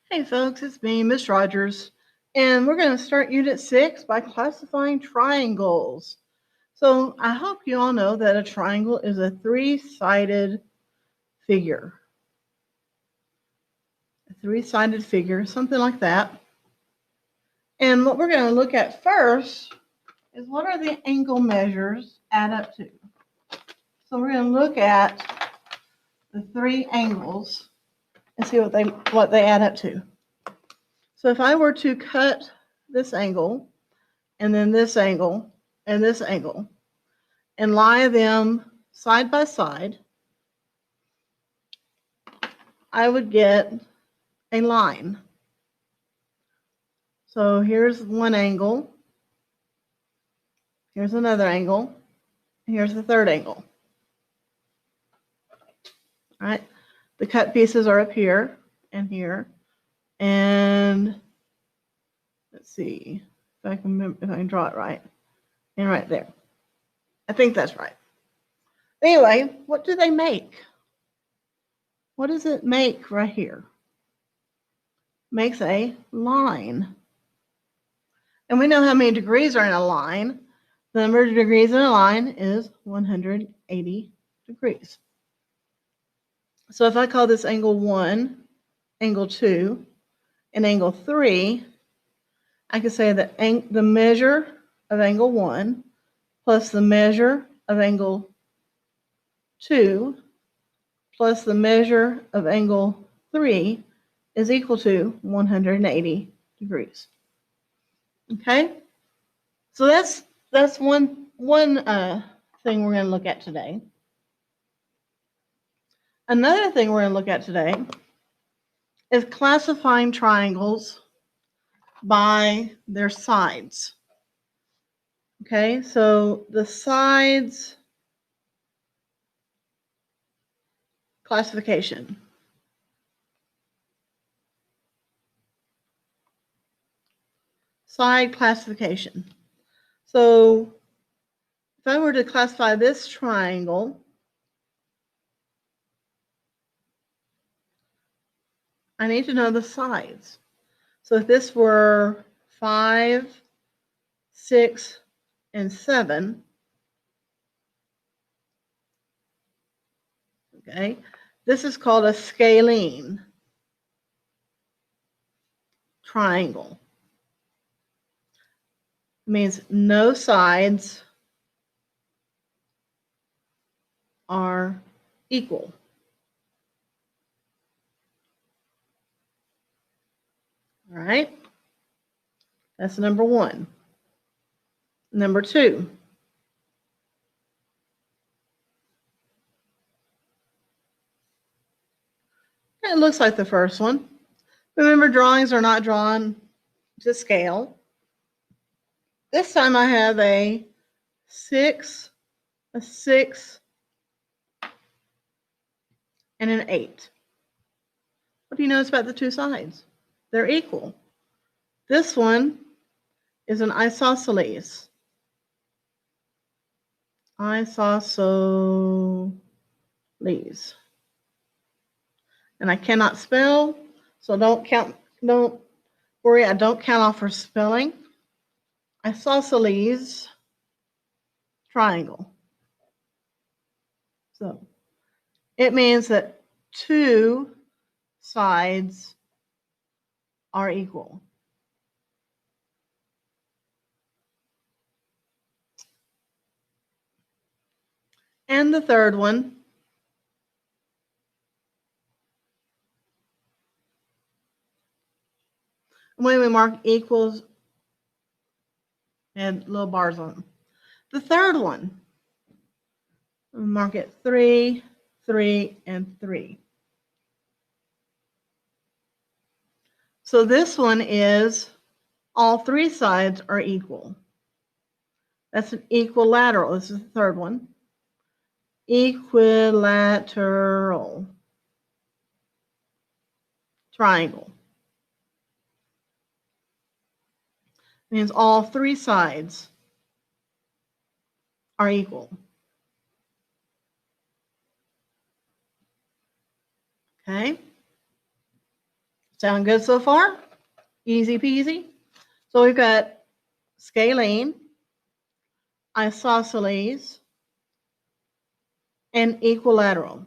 Hey folks, it's me, Miss Rogers, and we're going to start Unit 6 by classifying triangles. So I hope you all know that a triangle is a three-sided figure. A three-sided figure, something like that. And what we're going to look at first is what are the angle measures add up to. So we're going to look at the three angles and see what they add up to. So if I were to cut this angle, and then this angle, and this angle, and lie them side by side, I would get a line. So here's one angle, here's another angle, here's the third angle. All right, the cut pieces are up here and here, and let's see if I can draw it right, and right there. I think that's right. Anyway, what do they make? What does it make right here? Makes a line. And we know how many degrees are in a line. The number of degrees in a line is 180 degrees. So if I call this angle 1, angle 2, and angle 3, I could say that the measure of angle 1 plus the measure of angle 2 plus the measure of angle 3 is equal to 180 degrees. Okay? So that's one thing we're going to look at today. Another thing we're going to look at today is classifying triangles by their sides. Okay, so the sides classification. Side classification. So if I were to classify this triangle, I need to know the sides. So if this were 5, 6, and 7, okay, this is called a scalene triangle. It means no sides are equal. All right, that's number one. Number two, it looks like the first one. Remember, drawings are not drawn to scale. This time I have a 6, a 6, and an 8. What do you notice about the two sides? They're equal. This one is an isosceles. Isosceles. And I cannot spell, so don't worry, I don't count off for spelling. Isosceles triangle. So it means that two sides are equal. And the third one, when we mark equals and little bars on them. The third one, we mark it 3, 3, and 3. So this one is all three sides are equal. That's an equilateral. This is the third one. Equilateral triangle. Means all three sides are equal. Okay? Sound good so far? Easy peasy. So we've got scalene, isosceles, and equilateral.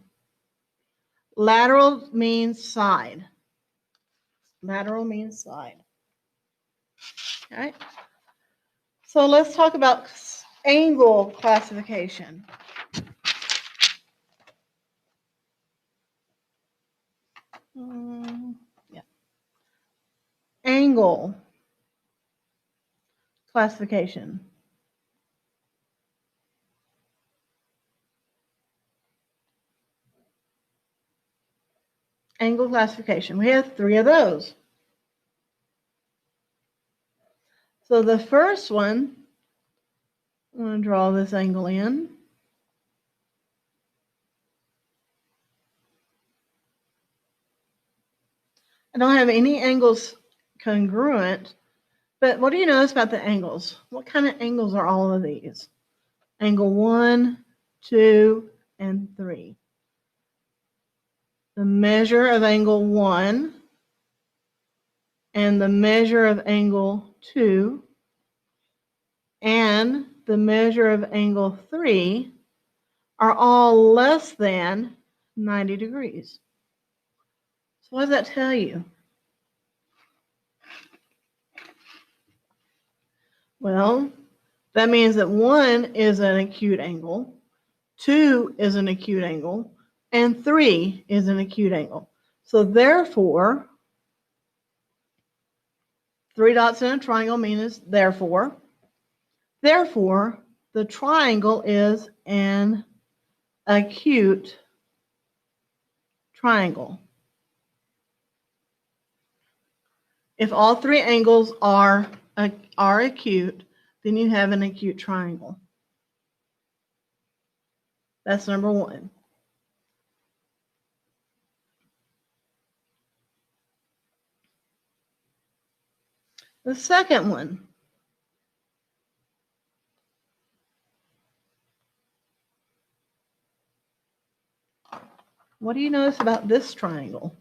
Lateral means side. Lateral means side. All right. So let's talk about angle classification. Yeah. Angle classification. Angle classification. We have 3 of those. So the first one, I'm going to draw this angle in. I don't have any angles congruent, but what do you notice about the angles? What kind of angles are all of these? Angle 1, 2, and 3. The measure of angle 1 and the measure of angle 2 and the measure of angle 3 are all less than 90 degrees. So what does that tell you? Well, that means that 1 is an acute angle, 2 is an acute angle, and 3 is an acute angle. So therefore, 3 dots in a triangle means therefore. Therefore, the triangle is an acute triangle. If all 3 angles are acute, then you have an acute triangle. That's number 1. The second one. What do you notice about this triangle?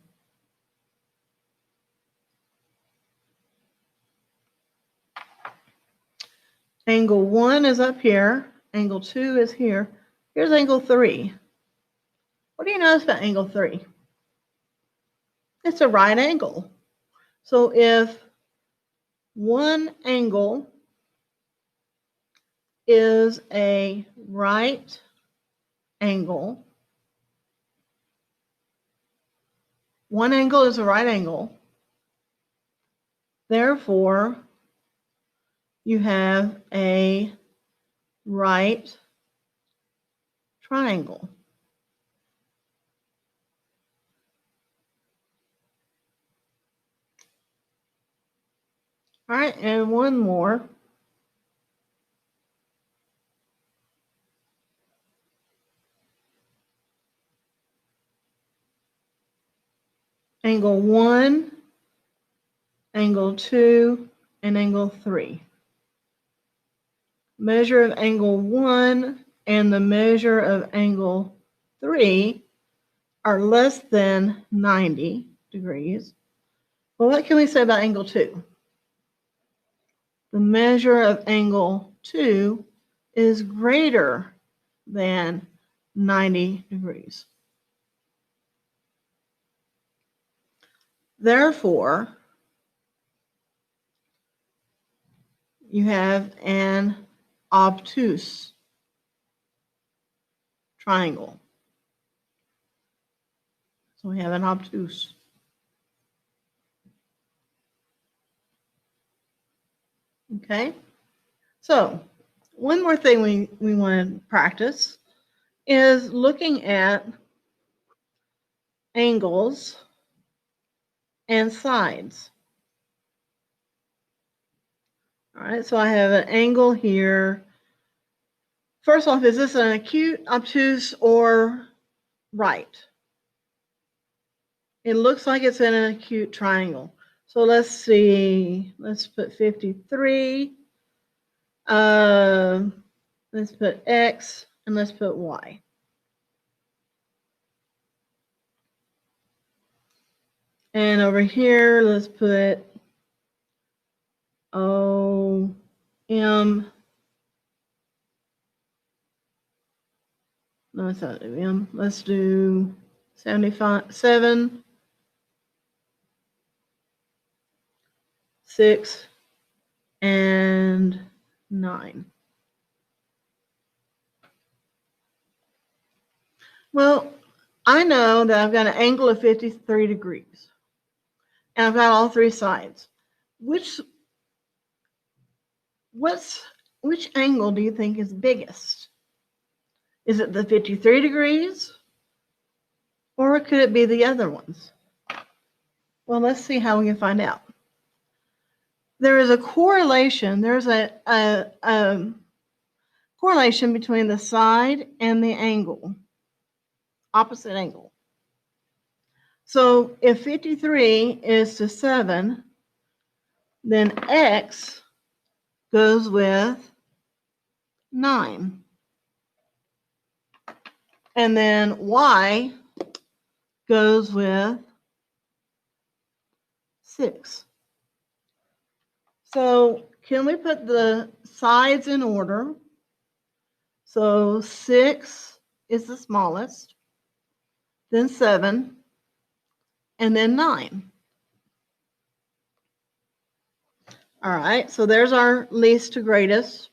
Angle 1 is up here. Angle 2 is here. Here's angle 3. What do you notice about angle 3? It's a right angle. So if one angle is a right angle, one angle is a right angle, therefore you have a right triangle. All right, and one more. Angle 1, angle 2, and angle 3. Measure of angle 1 and the measure of angle 3 are less than 90 degrees. Well, what can we say about angle 2? The measure of angle 2 is greater than 90 degrees. Therefore, you have an obtuse triangle. So we have an obtuse. Okay, so one more thing we want to practice is looking at angles and sides. All right, so I have an angle here. First off, is this an acute, obtuse, or right? It looks like it's in an acute triangle. So let's see, let's put 53. Let's put X and let's put Y. And over here, let's put OM. No, it's not M. Let's do 7, 6, and 9. Well, I know that I've got an angle of 53 degrees. And I've got all three sides. Which angle do you think is biggest? Is it the 53 degrees? Or could it be the other ones? Well, let's see how we can find out. There is a correlation. There's a correlation between the side and the angle, opposite angle. So if 53 is to 7, then X goes with 9. And then Y goes with 6. So can we put the sides in order? So 6 is the smallest, then 7, and then 9. All right, so there's our least to greatest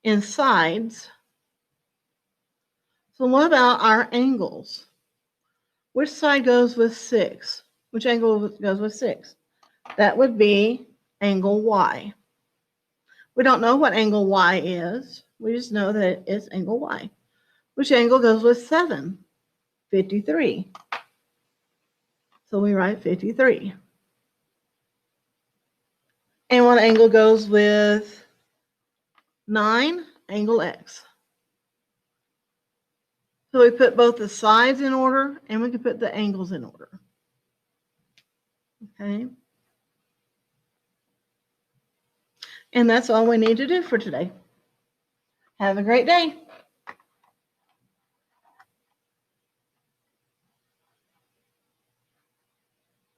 in sides. So what about our angles? Which side goes with 6? Which angle goes with 6? That would be angle Y. We don't know what angle Y is. We just know that it's angle Y. Which angle goes with 7? 53. So we write 53. And what angle goes with 9? Angle X. So we put both the sides in order and we can put the angles in order. Okay. And that's all we need to do for today. Have a great day.